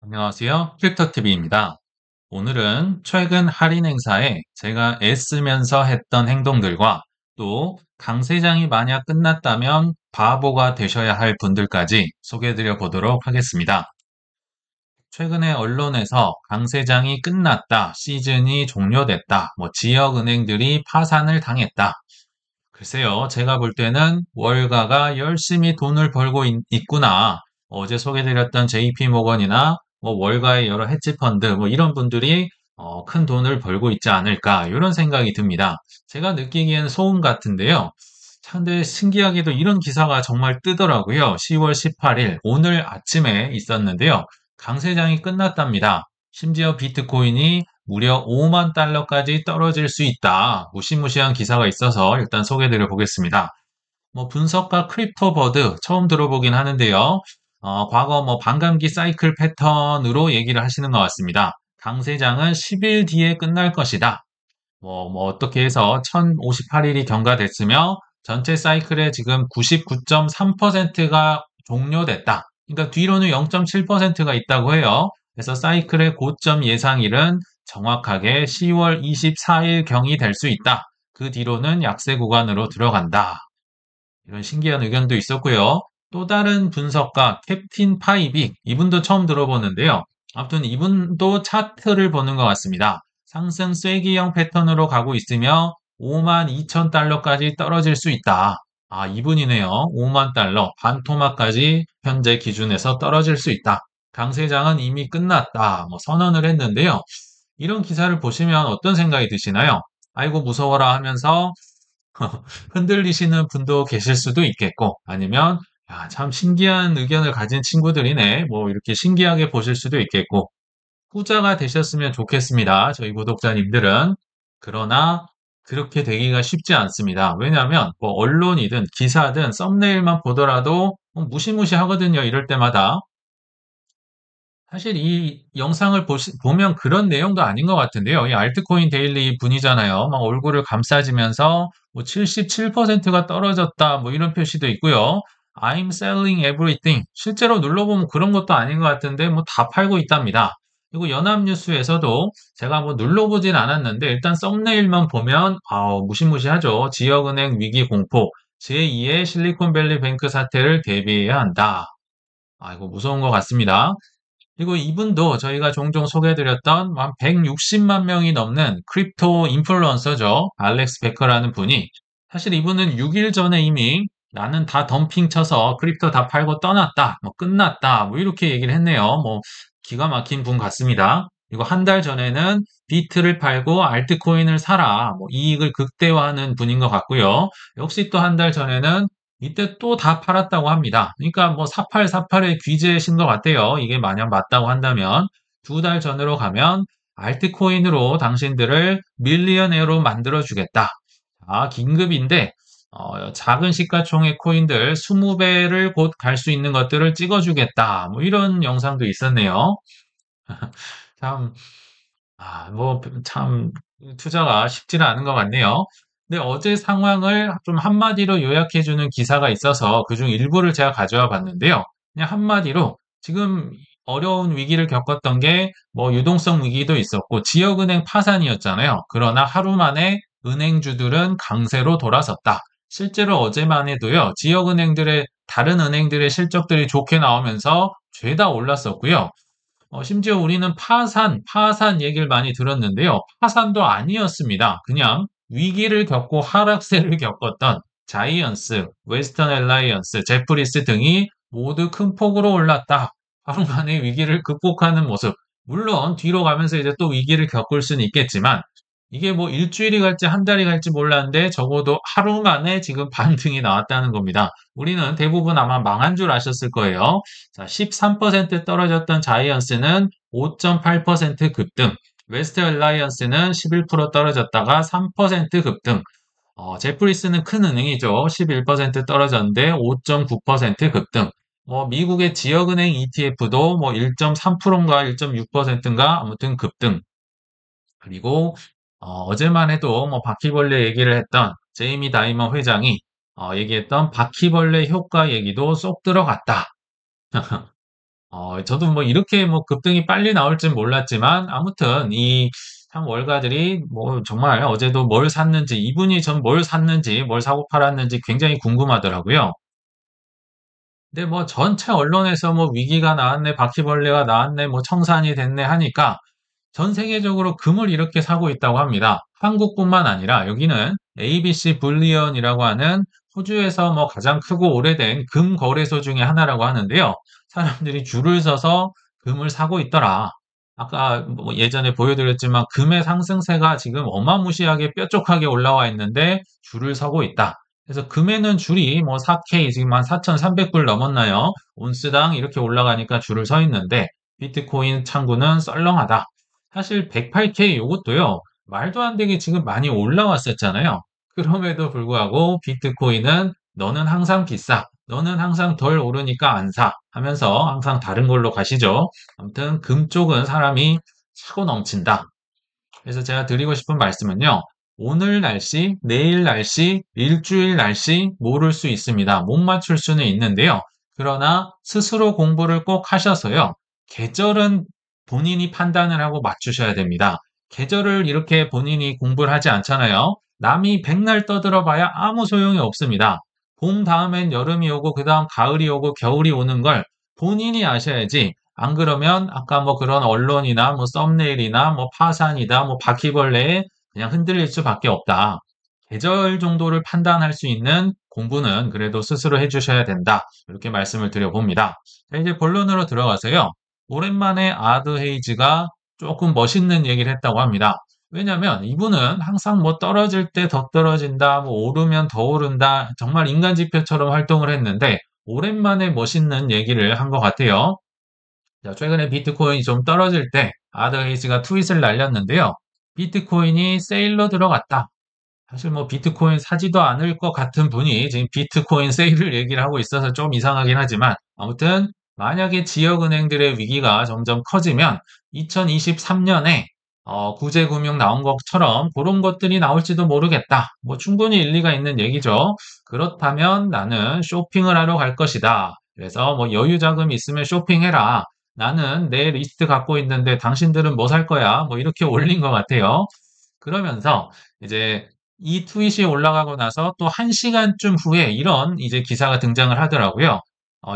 안녕하세요. 필터TV입니다. 오늘은 최근 할인 행사에 제가 애쓰면서 했던 행동들과 또 강세장이 만약 끝났다면 바보가 되셔야 할 분들까지 소개해드려 보도록 하겠습니다. 최근에 언론에서 강세장이 끝났다, 시즌이 종료됐다, 지역은행들이 파산을 당했다. 글쎄요, 제가 볼 때는 월가가 열심히 돈을 벌고 있구나. 어제 소개드렸던 JP모건이나 월가의 여러 헤지펀드 이런 분들이 큰 돈을 벌고 있지 않을까 이런 생각이 듭니다. 제가 느끼기에는 소음 같은데요. 참, 근데 신기하게도 이런 기사가 정말 뜨더라고요. 10월 18일 오늘 아침에 있었는데요. 강세장이 끝났답니다. 심지어 비트코인이 무려 5만 달러까지 떨어질 수 있다. 무시무시한 기사가 있어서 일단 소개드려 보겠습니다. 분석가 크립토버드 처음 들어보긴 하는데요. 과거 반감기 사이클 패턴으로 얘기를 하시는 것 같습니다. 강세장은 10일 뒤에 끝날 것이다. 어떻게 해서 1058일이 경과됐으며 전체 사이클의 지금 99.3%가 종료됐다. 그러니까 뒤로는 0.7%가 있다고 해요. 그래서 사이클의 고점 예상일은 정확하게 10월 24일 경이 될 수 있다. 그 뒤로는 약세 구간으로 들어간다. 이런 신기한 의견도 있었고요. 또 다른 분석가 캡틴 파이빅 이분도 처음 들어보는데요. 아무튼 이분도 차트를 보는 것 같습니다. 상승 쐐기형 패턴으로 가고 있으며 5만 2천 달러까지 떨어질 수 있다. 아, 이분이네요. 5만 달러, 반토막까지 현재 기준에서 떨어질 수 있다. 강세장은 이미 끝났다. 선언을 했는데요. 이런 기사를 보시면 어떤 생각이 드시나요? 아이고 무서워라 하면서 흔들리시는 분도 계실 수도 있겠고, 아니면, 야, 참 신기한 의견을 가진 친구들이네. 이렇게 신기하게 보실 수도 있겠고, 후자가 되셨으면 좋겠습니다. 저희 구독자님들은. 그러나, 그렇게 되기가 쉽지 않습니다. 왜냐하면, 언론이든 기사든 썸네일만 보더라도 무시무시하거든요. 이럴 때마다. 사실 이 영상을 보면 그런 내용도 아닌 것 같은데요. 이 알트코인 데일리 분이잖아요. 막 얼굴을 감싸지면서 77%가 떨어졌다. 이런 표시도 있고요. I'm selling everything. 실제로 눌러보면 그런 것도 아닌 것 같은데 다 팔고 있답니다. 그리고 연합뉴스에서도 제가 눌러보진 않았는데 일단 썸네일만 보면 무시무시하죠. 지역은행 위기 공포. 제2의 실리콘밸리 뱅크 사태를 대비해야 한다. 이거 무서운 것 같습니다. 그리고 이분도 저희가 종종 소개해드렸던 한 160만 명이 넘는 크립토 인플루언서죠. 알렉스 베커라는 분이 사실 이분은 6일 전에 이미 나는 다 덤핑 쳐서 크립토 다 팔고 떠났다. 끝났다. 이렇게 얘기를 했네요. 기가 막힌 분 같습니다. 그리고 한 달 전에는 비트를 팔고 알트코인을 사라. 이익을 극대화하는 분인 것 같고요. 역시 또 한 달 전에는 이때 또 다 팔았다고 합니다. 그러니까 4848의 귀재신 것 같아요. 이게 만약 맞다고 한다면 2달 전으로 가면 알트코인으로 당신들을 밀리언에어로 만들어주겠다. 긴급인데 작은 시가총액 코인들 20배를 곧 갈 수 있는 것들을 찍어주겠다. 이런 영상도 있었네요. 참, 참, 투자가 쉽지는 않은 것 같네요. 근데 어제 상황을 좀 한마디로 요약해주는 기사가 있어서 그중 일부를 제가 가져와 봤는데요. 그냥 한마디로 지금 어려운 위기를 겪었던 게 유동성 위기도 있었고 지역은행 파산이었잖아요. 그러나 하루 만에 은행주들은 강세로 돌아섰다. 실제로 어제만 해도요, 지역은행들의, 다른 은행들의 실적들이 좋게 나오면서 죄다 올랐었고요. 심지어 우리는 파산 얘기를 많이 들었는데요. 파산도 아니었습니다. 그냥 위기를 겪고 하락세를 겪었던 자이언스, 웨스턴 엘라이언스, 제프리스 등이 모두 큰 폭으로 올랐다. 하루 만에 위기를 극복하는 모습. 물론 뒤로 가면서 이제 또 위기를 겪을 수는 있겠지만 이게 일주일이 갈지 한 달이 갈지 몰랐는데 적어도 하루 만에 지금 반등이 나왔다는 겁니다. 우리는 대부분 아마 망한 줄 아셨을 거예요. 자, 13% 떨어졌던 자이언스는 5.8% 급등, 웨스트 얼라이언스는 11% 떨어졌다가 3% 급등, 제프리스는 큰 은행이죠. 11% 떨어졌는데 5.9% 급등. 미국의 지역은행 ETF도 1.3%인가 1.6%인가 아무튼 급등. 그리고 어제만 해도 바퀴벌레 얘기를 했던 제이미 다이먼 회장이 얘기했던 바퀴벌레 효과 얘기도 쏙 들어갔다. 저도 뭐 이렇게 뭐 급등이 빨리 나올 진 몰랐지만 아무튼 이 참 월가들이 뭐 정말 어제도 뭘 샀는지 이분이 전 뭘 샀는지 뭘 사고 팔았는지 굉장히 궁금하더라고요. 근데 뭐 전체 언론에서 뭐 위기가 나왔네, 바퀴벌레가 나왔네, 뭐 청산이 됐네 하니까 전 세계적으로 금을 이렇게 사고 있다고 합니다. 한국뿐만 아니라 여기는 ABC 불리언이라고 하는 호주에서 뭐 가장 크고 오래된 금 거래소 중에 하나라고 하는데요. 사람들이 줄을 서서 금을 사고 있더라. 아까 뭐 예전에 보여드렸지만 금의 상승세가 지금 어마무시하게 뾰족하게 올라와 있는데 줄을 서고 있다. 그래서 금에는 줄이 뭐 4K 지금 한 4,300불 넘었나요? 온스당 이렇게 올라가니까 줄을 서 있는데 비트코인 창구는 썰렁하다. 사실 108K 이것도요. 말도 안 되게 지금 많이 올라왔었잖아요. 그럼에도 불구하고 비트코인은 너는 항상 비싸. 너는 항상 덜 오르니까 안 사. 하면서 항상 다른 걸로 가시죠. 아무튼 금 쪽은 사람이 차고 넘친다. 그래서 제가 드리고 싶은 말씀은요. 오늘 날씨, 내일 날씨, 일주일 날씨 모를 수 있습니다. 못 맞출 수는 있는데요. 그러나 스스로 공부를 꼭 하셔서요. 계절은 본인이 판단을 하고 맞추셔야 됩니다. 계절을 이렇게 본인이 공부를 하지 않잖아요. 남이 백날 떠들어 봐야 아무 소용이 없습니다. 봄 다음엔 여름이 오고 그 다음 가을이 오고 겨울이 오는 걸 본인이 아셔야지 안 그러면 아까 뭐 그런 언론이나 뭐 썸네일이나 뭐 파산이다 뭐 바퀴벌레에 그냥 흔들릴 수밖에 없다. 계절 정도를 판단할 수 있는 공부는 그래도 스스로 해주셔야 된다. 이렇게 말씀을 드려봅니다. 자, 이제 본론으로 들어가서요. 오랜만에 아드 헤이즈가 조금 멋있는 얘기를 했다고 합니다. 왜냐면 이분은 항상 뭐 떨어질 때 더 떨어진다, 뭐 오르면 더 오른다, 정말 인간 지표처럼 활동을 했는데 오랜만에 멋있는 얘기를 한 것 같아요. 자, 최근에 비트코인이 좀 떨어질 때 아더 헤이즈가 트윗을 날렸는데요. 비트코인이 세일로 들어갔다. 사실 뭐 비트코인 사지도 않을 것 같은 분이 지금 비트코인 세일을 얘기를 하고 있어서 좀 이상하긴 하지만 아무튼 만약에 지역은행들의 위기가 점점 커지면 2023년에 구제금융 나온 것처럼 그런 것들이 나올지도 모르겠다. 뭐 충분히 일리가 있는 얘기죠. 그렇다면 나는 쇼핑을 하러 갈 것이다. 그래서 뭐 여유 자금이 있으면 쇼핑해라. 나는 내 리스트 갖고 있는데 당신들은 뭐 살 거야? 뭐 이렇게 올린 것 같아요. 그러면서 이제 이 트윗이 올라가고 나서 또 1시간쯤 후에 이런 이제 기사가 등장을 하더라고요.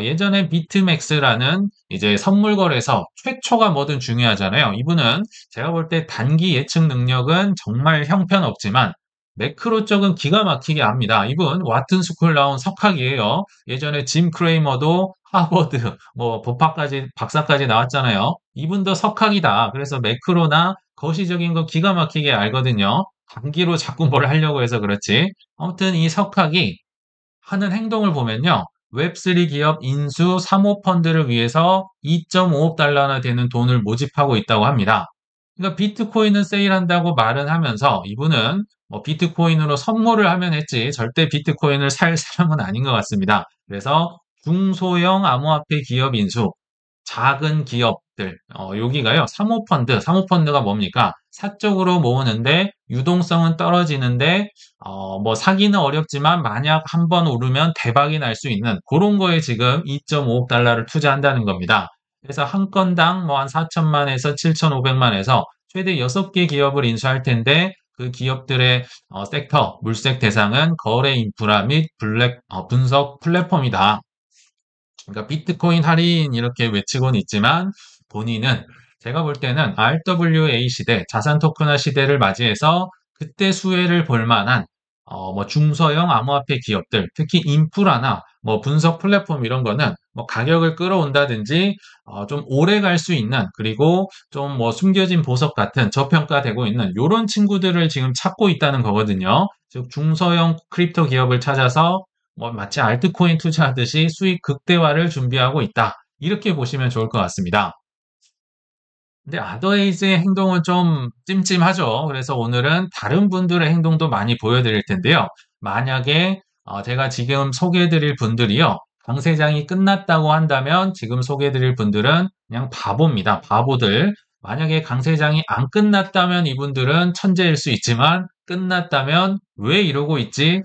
예전에 비트맥스라는 이제 선물 거래소 최초가 뭐든 중요하잖아요. 이분은 제가 볼 때 단기 예측 능력은 정말 형편없지만 매크로 쪽은 기가 막히게 합니다. 이분 와튼 스쿨 나온 석학이에요. 예전에 짐 크레이머도 하버드 뭐 법학까지 박사까지 나왔잖아요. 이분도 석학이다. 그래서 매크로나 거시적인 거 기가 막히게 알거든요. 단기로 자꾸 뭘 하려고 해서 그렇지. 아무튼 이 석학이 하는 행동을 보면요. 웹3 기업 인수 사모펀드를 위해서 2.5억 달러나 되는 돈을 모집하고 있다고 합니다. 그러니까 비트코인은 세일한다고 말은 하면서 이분은 뭐 비트코인으로 선물을 하면 했지 절대 비트코인을 살 사람은 아닌 것 같습니다. 그래서 중소형 암호화폐 기업 인수, 작은 기업들, 여기가요, 사모펀드가 뭡니까? 사적으로 모으는데 유동성은 떨어지는데, 뭐 사기는 어렵지만 만약 한번 오르면 대박이 날 수 있는 그런 거에 지금 2.5억 달러를 투자한다는 겁니다. 그래서 한 건당 뭐 한 4천만에서 7,500만에서 최대 6개 기업을 인수할 텐데 그 기업들의 섹터, 물색 대상은 거래 인프라 및 분석 플랫폼이다. 그러니까 비트코인 할인 이렇게 외치고는 있지만 본인은 제가 볼 때는 RWA 시대, 자산 토큰화 시대를 맞이해서 그때 수혜를 볼 만한 뭐 중소형 암호화폐 기업들, 특히 인프라나 뭐 분석 플랫폼 이런 거는 뭐 가격을 끌어온다든지 좀 오래 갈 수 있는 그리고 좀 뭐 숨겨진 보석 같은 저평가되고 있는 이런 친구들을 지금 찾고 있다는 거거든요. 즉 중소형 크립토 기업을 찾아서 뭐 마치 알트코인 투자하듯이 수익 극대화를 준비하고 있다. 이렇게 보시면 좋을 것 같습니다. 근데 아더에이즈의 행동은 좀 찜찜하죠. 그래서 오늘은 다른 분들의 행동도 많이 보여드릴 텐데요. 만약에 제가 지금 소개해드릴 분들이요. 강세장이 끝났다고 한다면 지금 소개해드릴 분들은 그냥 바보입니다. 바보들. 만약에 강세장이 안 끝났다면 이분들은 천재일 수 있지만 끝났다면 왜 이러고 있지?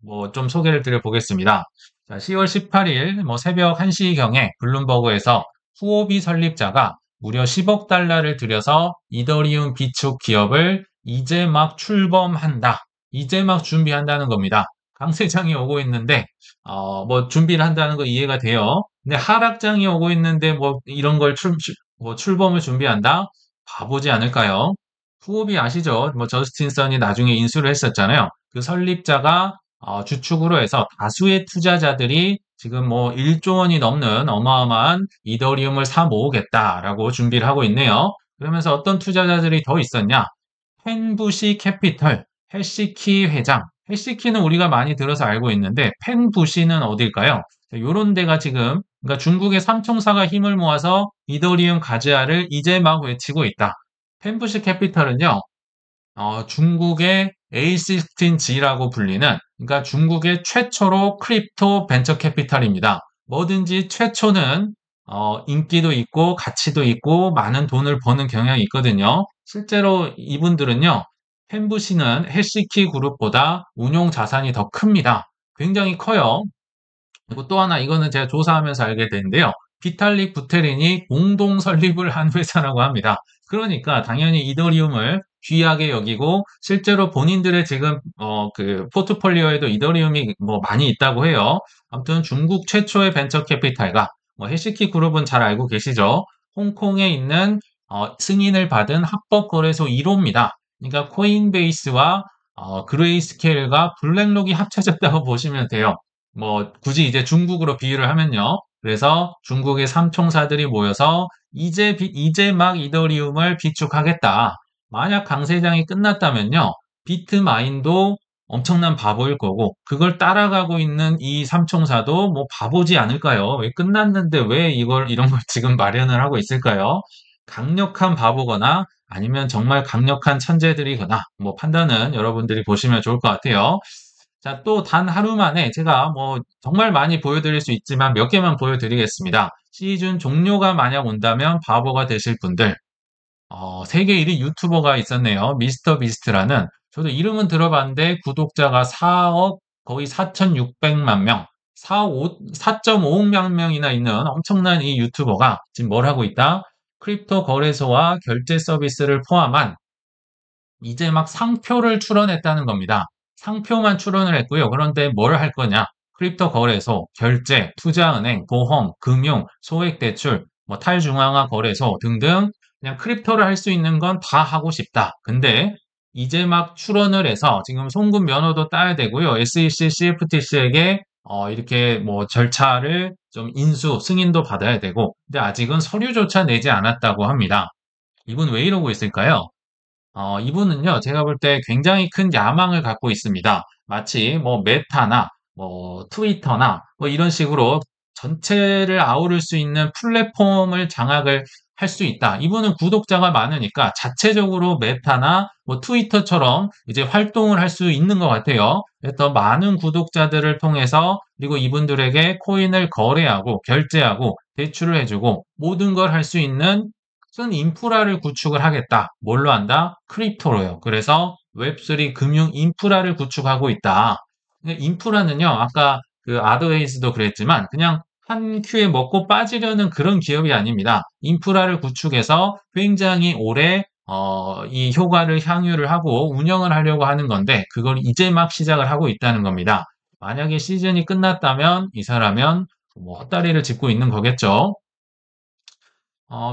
뭐 좀 소개를 드려보겠습니다. 자, 10월 18일 뭐 새벽 1시경에 블룸버그에서 후오비 설립자가 무려 10억 달러를 들여서 이더리움 비축 기업을 이제 막 출범한다. 이제 막 준비한다는 겁니다. 강세장이 오고 있는데, 뭐 준비를 한다는 거 이해가 돼요. 근데 하락장이 오고 있는데 뭐 이런 걸 뭐 출범을 준비한다? 바보지 않을까요? 후오비 아시죠? 뭐 저스틴 선이 나중에 인수를 했었잖아요. 그 설립자가 주축으로 해서 다수의 투자자들이 지금 뭐 1조 원이 넘는 어마어마한 이더리움을 사 모으겠다라고 준비를 하고 있네요. 그러면서 어떤 투자자들이 더 있었냐? 펜부시 캐피털, 해시키 회장. 해시키는 우리가 많이 들어서 알고 있는데 펜부시는 어딜까요? 이런 데가 지금 그러니까 중국의 삼총사가 힘을 모아서 이더리움 가즈아를 이제 막 외치고 있다. 펜부시 캐피털은요. 중국의 A16G라고 불리는, 그러니까 중국의 최초로 크립토 벤처 캐피탈입니다. 뭐든지 최초는 인기도 있고 가치도 있고 많은 돈을 버는 경향이 있거든요. 실제로 이분들은요, 펜부시는 해시키 그룹보다 운용 자산이 더 큽니다. 굉장히 커요. 그리고 또 하나 이거는 제가 조사하면서 알게 됐는데요. 비탈릭 부테린이 공동 설립을 한 회사라고 합니다. 그러니까 당연히 이더리움을 귀하게 여기고 실제로 본인들의 지금 그 포트폴리오에도 이더리움이 뭐 많이 있다고 해요. 아무튼 중국 최초의 벤처 캐피탈가 뭐 해시키 그룹은 잘 알고 계시죠? 홍콩에 있는 승인을 받은 합법 거래소 1호입니다. 그러니까 코인베이스와 그레이스케일과 블랙록이 합쳐졌다고 보시면 돼요. 뭐 굳이 이제 중국으로 비유를 하면요. 그래서 중국의 삼총사들이 모여서 이제 막 이더리움을 비축하겠다. 만약 강세장이 끝났다면요. 비트마인도 엄청난 바보일 거고 그걸 따라가고 있는 이 삼총사도 뭐 바보지 않을까요? 왜 끝났는데 왜 이런 걸 지금 마련을 하고 있을까요? 강력한 바보거나 아니면 정말 강력한 천재들이거나 뭐 판단은 여러분들이 보시면 좋을 것 같아요. 자, 또 단 하루 만에 제가 뭐 정말 많이 보여드릴 수 있지만 몇 개만 보여드리겠습니다. 시즌 종료가 만약 온다면 바보가 되실 분들, 세계 1위 유튜버가 있었네요. 미스터 비스트라는, 저도 이름은 들어봤는데 구독자가 4억, 거의 4,600만 명, 4.5억 명이나 있는 엄청난 이 유튜버가 지금 뭘 하고 있다? 크립토 거래소와 결제 서비스를 포함한 이제 막 상표를 출원했다는 겁니다. 상표만 출원을 했고요. 그런데 뭘 할 거냐? 크립토 거래소, 결제, 투자은행, 보험, 금융, 소액대출, 뭐 탈중앙화 거래소 등등 그냥 크립토를 할 수 있는 건 다 하고 싶다. 근데 이제 막 출원을 해서 지금 송금 면허도 따야 되고요. SEC, CFTC에게 이렇게 뭐 절차를 좀 승인도 받아야 되고, 근데 아직은 서류조차 내지 않았다고 합니다. 이분 왜 이러고 있을까요? 이분은요, 제가 볼 때 굉장히 큰 야망을 갖고 있습니다. 마치 뭐 메타나 뭐 트위터나 뭐 이런 식으로 전체를 아우를 수 있는 플랫폼을 장악을 할 수 있다. 이분은 구독자가 많으니까 자체적으로 메타나 뭐 트위터처럼 이제 활동을 할 수 있는 것 같아요. 그래서 많은 구독자들을 통해서 그리고 이분들에게 코인을 거래하고 결제하고 대출을 해주고 모든 걸 할 수 있는 큰 인프라를 구축을 하겠다. 뭘로 한다? 크립토로요. 그래서 웹3 금융 인프라를 구축하고 있다. 근데 인프라는요, 아까 그 아더웨이즈도 그랬지만 그냥 한 큐에 먹고 빠지려는 그런 기업이 아닙니다. 인프라를 구축해서 굉장히 오래 이 효과를 향유를 하고 운영을 하려고 하는 건데 그걸 이제 막 시작을 하고 있다는 겁니다. 만약에 시즌이 끝났다면 이 사람은 뭐 헛다리를 짚고 있는 거겠죠.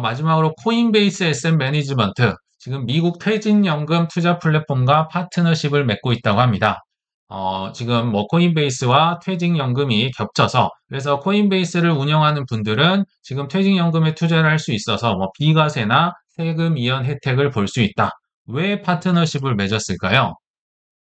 마지막으로 코인베이스 에셋 매니지먼트, 지금 미국 퇴직연금 투자 플랫폼과 파트너십을 맺고 있다고 합니다. 지금 뭐 코인베이스와 퇴직연금이 겹쳐서 그래서 코인베이스를 운영하는 분들은 지금 퇴직연금에 투자를 할 수 있어서 뭐 비과세나 세금 이연 혜택을 볼 수 있다. 왜 파트너십을 맺었을까요?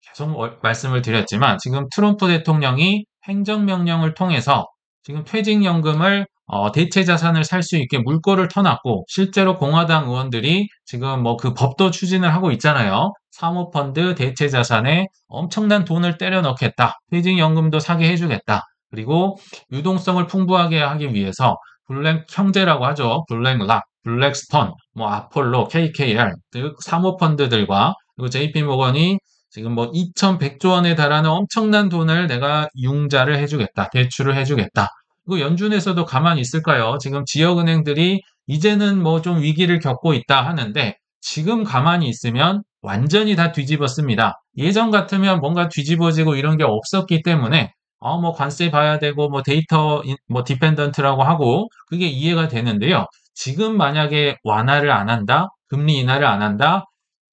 계속 말씀을 드렸지만 지금 트럼프 대통령이 행정명령을 통해서 지금 퇴직연금을 대체 자산을 살 수 있게 물꼬를 터놨고 실제로 공화당 의원들이 지금 뭐 그 법도 추진을 하고 있잖아요. 사모펀드 대체 자산에 엄청난 돈을 때려 넣겠다. 퇴직연금도 사게 해주겠다. 그리고 유동성을 풍부하게 하기 위해서 블랙 형제라고 하죠. 블랙락, 블랙스톤, 뭐 아폴로, KKR 등 사모펀드들과 그리고 JP모건이 지금 뭐 2,100조 원에 달하는 엄청난 돈을 내가 융자를 해주겠다. 대출을 해주겠다. 이거 연준에서도 가만히 있을까요? 지금 지역은행들이 이제는 뭐 좀 위기를 겪고 있다 하는데 지금 가만히 있으면 완전히 다 뒤집었습니다. 예전 같으면 뭔가 뒤집어지고 이런 게 없었기 때문에 뭐 관세 봐야 되고 뭐 데이터 뭐 디펜던트라고 하고 그게 이해가 되는데요. 지금 만약에 완화를 안 한다, 금리 인하를 안 한다,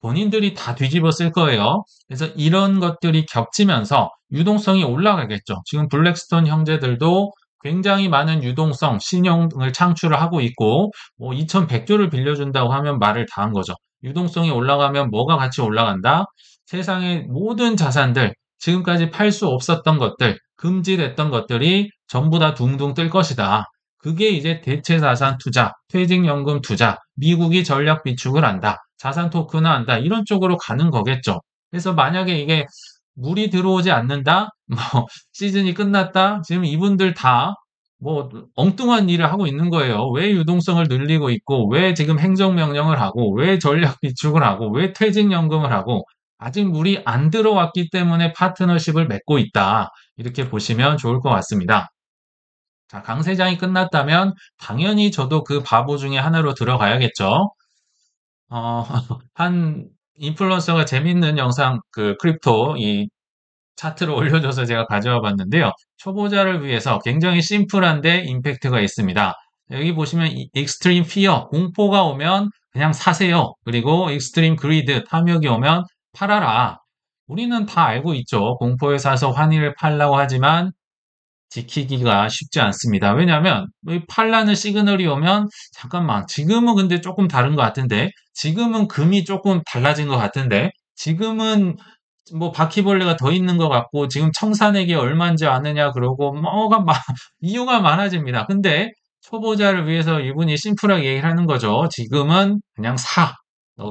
본인들이 다 뒤집어 쓸 거예요. 그래서 이런 것들이 겹치면서 유동성이 올라가겠죠. 지금 블랙스톤 형제들도 굉장히 많은 유동성, 신용을 창출을 하고 있고, 뭐 2,100조를 빌려준다고 하면 말을 다 한 거죠. 유동성이 올라가면 뭐가 같이 올라간다? 세상의 모든 자산들, 지금까지 팔 수 없었던 것들, 금지됐던 것들이 전부 다 둥둥 뜰 것이다. 그게 이제 대체자산 투자, 퇴직연금 투자, 미국이 전략 비축을 한다. 자산 토큰화 한다. 이런 쪽으로 가는 거겠죠. 그래서 만약에 이게 물이 들어오지 않는다? 뭐 시즌이 끝났다? 지금 이분들 다 뭐 엉뚱한 일을 하고 있는 거예요. 왜 유동성을 늘리고 있고, 왜 지금 행정명령을 하고, 왜 전략 비축을 하고, 왜 퇴직연금을 하고, 아직 물이 안 들어왔기 때문에 파트너십을 맺고 있다. 이렇게 보시면 좋을 것 같습니다. 자, 강세장이 끝났다면 당연히 저도 그 바보 중에 하나로 들어가야겠죠. 어, 한 인플루언서가 재밌는 영상 그 크립토 이 차트를 올려줘서 제가 가져와 봤는데요. 초보자를 위해서 굉장히 심플한데 임팩트가 있습니다. 여기 보시면 익스트림 피어, 공포가 오면 그냥 사세요. 그리고 익스트림 그리드, 탐욕이 오면 팔아라. 우리는 다 알고 있죠. 공포에 사서 환희를 팔라고 하지만 지키기가 쉽지 않습니다. 왜냐하면 이 팔라는 시그널이 오면 잠깐만 지금은 근데 조금 다른 것 같은데 지금은 금이 조금 달라진 것 같은데 지금은 뭐 바퀴벌레가 더 있는 것 같고 지금 청산액이 얼마인지 아느냐 그러고 이유가 많아집니다. 근데 초보자를 위해서 이분이 심플하게 얘기를 하는 거죠. 지금은 그냥 사.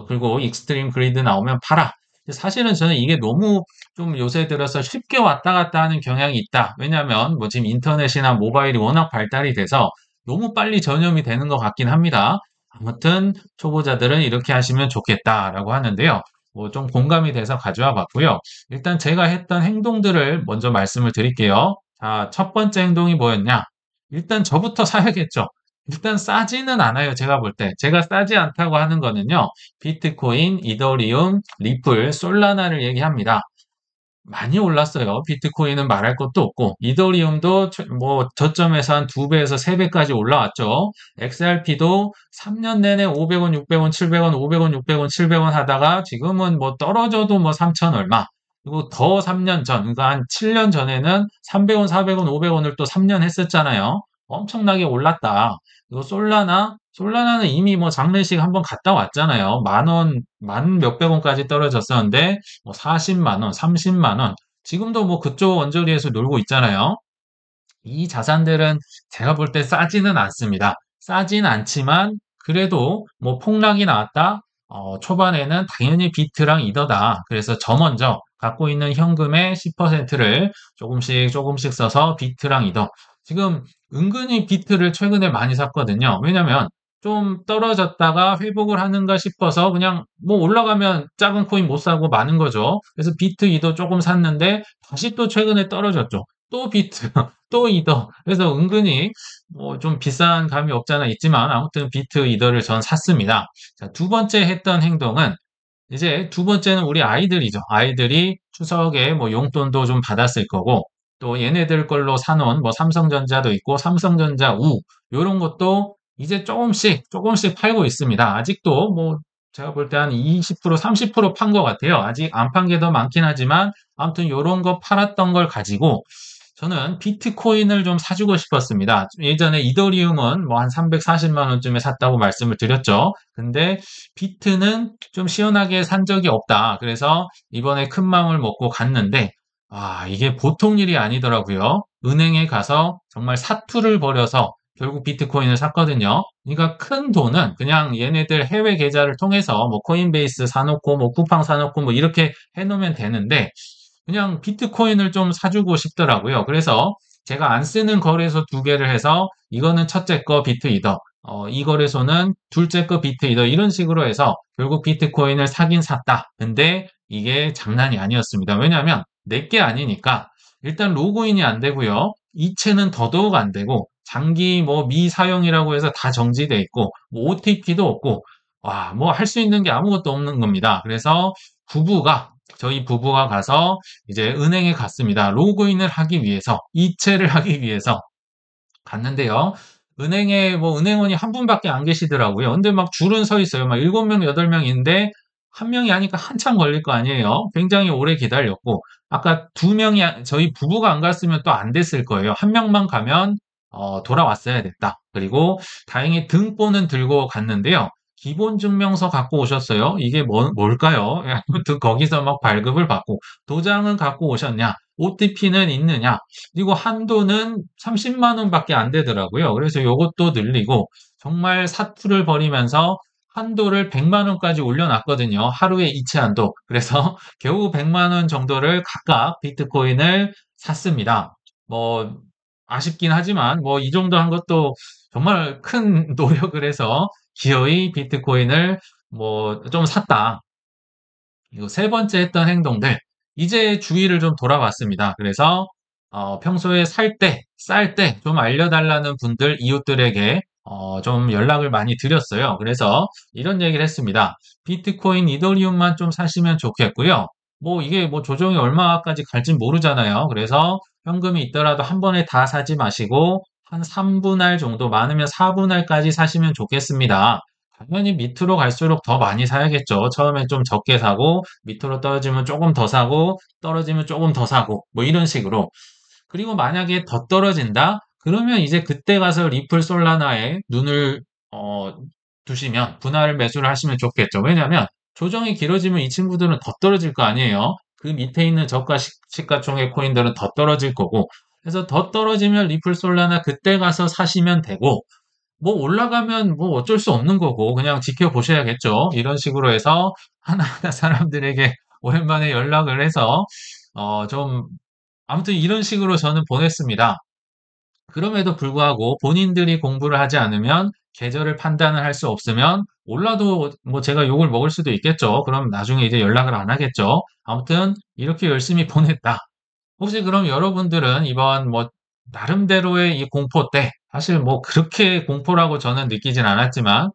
그리고 익스트림 그리드 나오면 팔아. 사실은 저는 이게 너무 좀 요새 들어서 쉽게 왔다 갔다 하는 경향이 있다. 왜냐하면 뭐 지금 인터넷이나 모바일이 워낙 발달이 돼서 너무 빨리 전염이 되는 것 같긴 합니다. 아무튼 초보자들은 이렇게 하시면 좋겠다라고 하는데요. 뭐 좀 공감이 돼서 가져와 봤고요. 일단 제가 했던 행동들을 먼저 말씀을 드릴게요. 자, 첫 번째 행동이 뭐였냐? 일단 저부터 사야겠죠. 일단 싸지는 않아요. 제가 볼 때. 제가 싸지 않다고 하는 거는요. 비트코인, 이더리움, 리플, 솔라나를 얘기합니다. 많이 올랐어요. 비트코인은 말할 것도 없고, 이더리움도 뭐 저점에서 한 2배에서 3배까지 올라왔죠. XRP도 3년 내내 500원, 600원, 700원, 500원, 600원, 700원 하다가 지금은 뭐 떨어져도 뭐 3천 얼마. 그리고 더 3년 전, 그러니까 한 7년 전에는 300원, 400원, 500원을 또 3년 했었잖아요. 엄청나게 올랐다. 그리고 솔라나는 이미 뭐 장례식 한번 갔다 왔잖아요. 만 원, 만 몇백 원까지 떨어졌었는데, 뭐 40만 원, 30만 원. 지금도 뭐 그쪽 원저리에서 놀고 있잖아요. 이 자산들은 제가 볼 때 싸지는 않습니다. 싸진 않지만 그래도 뭐 폭락이 나왔다. 초반에는 당연히 비트랑 이더다. 그래서 저 먼저 갖고 있는 현금의 10%를 조금씩 조금씩 써서 비트랑 이더. 지금 은근히 비트를 최근에 많이 샀거든요. 왜냐면 좀 떨어졌다가 회복을 하는가 싶어서 그냥 뭐 올라가면 작은 코인 못 사고 마는 거죠. 그래서 비트 이더 조금 샀는데 다시 또 최근에 떨어졌죠. 또 비트, 또 이더. 그래서 은근히 뭐 좀 비싼 감이 없잖아 있지만 아무튼 비트 이더를 전 샀습니다. 자, 두 번째 했던 행동은 이제 두 번째는 우리 아이들이죠. 아이들이 추석에 뭐 용돈도 좀 받았을 거고 또 얘네들 걸로 사놓은 뭐 삼성전자도 있고 삼성전자 우 요런 것도 이제 조금씩 팔고 있습니다. 아직도 뭐 제가 볼 때 한 20%, 30%판 것 같아요. 아직 안 판 게 더 많긴 하지만 아무튼 요런 거 팔았던 걸 가지고 저는 비트코인을 좀 사주고 싶었습니다. 예전에 이더리움은 뭐 한 340만 원쯤에 샀다고 말씀을 드렸죠. 근데 비트는 좀 시원하게 산 적이 없다. 그래서 이번에 큰 마음을 먹고 갔는데, 이게 보통 일이 아니더라고요. 은행에 가서 정말 사투를 벌여서 결국 비트코인을 샀거든요. 그러니까 큰 돈은 그냥 얘네들 해외 계좌를 통해서 뭐 코인베이스 사놓고 뭐 쿠팡 사놓고 뭐 이렇게 해놓으면 되는데 그냥 비트코인을 좀 사주고 싶더라고요. 그래서 제가 안 쓰는 거래소 두 개를 해서 이거는 첫째 거 비트이더, 이 거래소는 둘째 거 비트이더 이런 식으로 해서 결국 비트코인을 사긴 샀다. 근데 이게 장난이 아니었습니다. 왜냐하면 내게 아니니까 일단 로그인이 안 되고요. 이체는 더더욱 안 되고 장기 뭐 미사용이라고 해서 다 정지돼 있고 뭐 OTP도 없고 와, 뭐 할 수 있는 게 아무것도 없는 겁니다. 그래서 저희 부부가 가서 이제 은행에 갔습니다. 로그인을 하기 위해서, 이체를 하기 위해서 갔는데요. 은행에 뭐 은행원이 한 분밖에 안 계시더라고요. 근데 막 줄은 서 있어요. 막 7명, 8명인데 한 명이 하니까 한참 걸릴 거 아니에요. 굉장히 오래 기다렸고 아까 두 명이 저희 부부가 안 갔으면 또 안 됐을 거예요. 한 명만 가면 돌아왔어야 됐다. 그리고 다행히 등본은 들고 갔는데요. 기본증명서 갖고 오셨어요. 이게 뭘까요? 아무튼 거기서 막 발급을 받고 도장은 갖고 오셨냐? OTP는 있느냐? 그리고 한도는 30만 원밖에 안 되더라고요. 그래서 요것도 늘리고 정말 사투를 벌이면서 한도를 100만 원까지 올려놨거든요. 하루에 이체 한도. 그래서 겨우 100만 원 정도를 각각 비트코인을 샀습니다. 뭐 아쉽긴 하지만 뭐 이 정도 한 것도 정말 큰 노력을 해서 기어이 비트코인을 뭐 좀 샀다. 그리고 세 번째 했던 행동들, 이제 주위를 좀 돌아봤습니다. 그래서 평소에 살 때, 쌀 때 좀 알려달라는 분들, 이웃들에게 좀 연락을 많이 드렸어요. 그래서 이런 얘기를 했습니다. 비트코인, 이더리움만 좀 사시면 좋겠고요. 뭐 이게 뭐 조정이 얼마까지 갈진 모르잖아요. 그래서 현금이 있더라도 한 번에 다 사지 마시고 한 3분할 정도, 많으면 4분할까지 사시면 좋겠습니다. 당연히 밑으로 갈수록 더 많이 사야겠죠. 처음엔 좀 적게 사고, 밑으로 떨어지면 조금 더 사고, 떨어지면 조금 더 사고, 뭐 이런 식으로. 그리고 만약에 더 떨어진다? 그러면 이제 그때 가서 리플 솔라나에 눈을, 두시면, 분할 매수를 하시면 좋겠죠. 왜냐면 조정이 길어지면 이 친구들은 더 떨어질 거 아니에요. 그 밑에 있는 저가 시가총액 코인들은 더 떨어질 거고. 그래서 더 떨어지면 리플 솔라나 그때 가서 사시면 되고, 뭐 올라가면 뭐 어쩔 수 없는 거고 그냥 지켜보셔야겠죠. 이런 식으로 해서 하나하나 사람들에게 오랜만에 연락을 해서 좀 아무튼 이런 식으로 저는 보냈습니다. 그럼에도 불구하고 본인들이 공부를 하지 않으면 계절을 판단을 할 수 없으면 올라도 뭐 제가 욕을 먹을 수도 있겠죠. 그럼 나중에 이제 연락을 안 하겠죠. 아무튼 이렇게 열심히 보냈다. 혹시 그럼 여러분들은 이번 뭐 나름대로의 이 공포 때 사실 뭐 그렇게 공포라고 저는 느끼진 않았지만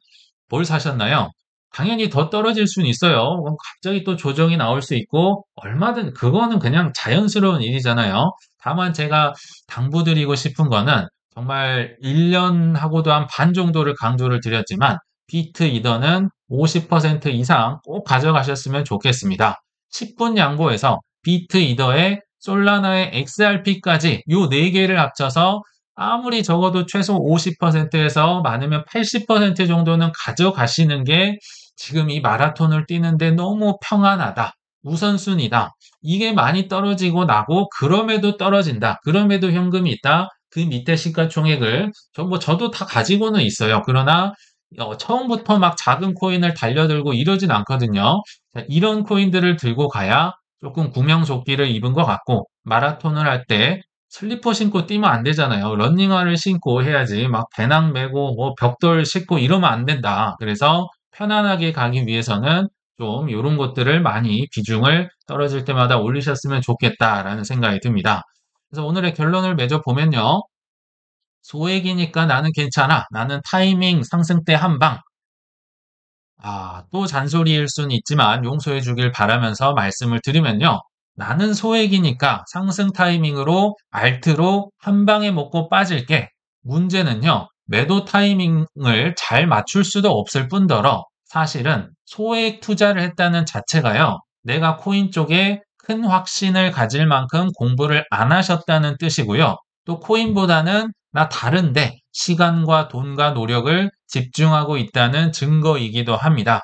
뭘 사셨나요? 당연히 더 떨어질 수는 있어요. 그럼 갑자기 또 조정이 나올 수 있고 얼마든 그거는 그냥 자연스러운 일이잖아요. 다만 제가 당부드리고 싶은 거는 정말 1년하고도 한 반 정도를 강조를 드렸지만 비트 이더는 50% 이상 꼭 가져가셨으면 좋겠습니다. 10분 양보해서 비트 이더에 솔라나의 XRP까지 요 4개를 합쳐서 아무리 적어도 최소 50%에서 많으면 80% 정도는 가져가시는 게 지금 이 마라톤을 뛰는데 너무 평안하다. 우선순위다. 이게 많이 떨어지고 나고 그럼에도 떨어진다. 그럼에도 현금이 있다. 그 밑에 시가총액을 저도 다 가지고는 있어요. 그러나 처음부터 막 작은 코인을 달려들고 이러진 않거든요. 자, 이런 코인들을 들고 가야 조금 구명조끼를 입은 것 같고 마라톤을 할 때 슬리퍼 신고 뛰면 안 되잖아요. 러닝화를 신고 해야지 막 배낭 메고 뭐 벽돌 싣고 이러면 안 된다. 그래서 편안하게 가기 위해서는 좀 이런 것들을 많이 비중을 떨어질 때마다 올리셨으면 좋겠다라는 생각이 듭니다. 그래서 오늘의 결론을 맺어 보면요. 소액이니까 나는 괜찮아. 나는 타이밍 상승 때 한 방. 또 잔소리일 수는 있지만 용서해 주길 바라면서 말씀을 드리면요. 나는 소액이니까 상승 타이밍으로 알트로 한 방에 먹고 빠질게. 문제는요. 매도 타이밍을 잘 맞출 수도 없을 뿐더러 사실은 소액 투자를 했다는 자체가요. 내가 코인 쪽에 큰 확신을 가질 만큼 공부를 안 하셨다는 뜻이고요. 또 코인보다는 나 다른데 시간과 돈과 노력을 집중하고 있다는 증거이기도 합니다.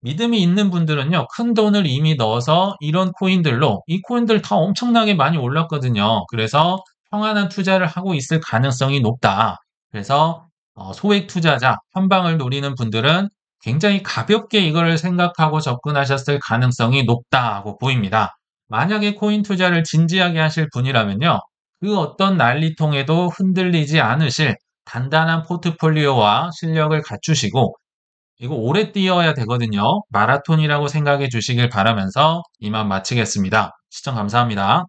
믿음이 있는 분들은요, 큰 돈을 이미 넣어서 이런 코인들로, 이 코인들 다 엄청나게 많이 올랐거든요. 그래서 평안한 투자를 하고 있을 가능성이 높다. 그래서 소액 투자자, 한방을 노리는 분들은 굉장히 가볍게 이거를 생각하고 접근하셨을 가능성이 높다고 보입니다. 만약에 코인 투자를 진지하게 하실 분이라면요, 그 어떤 난리통에도 흔들리지 않으실 단단한 포트폴리오와 실력을 갖추시고 이거 오래 뛰어야 되거든요. 마라톤이라고 생각해 주시길 바라면서 이만 마치겠습니다. 시청 감사합니다.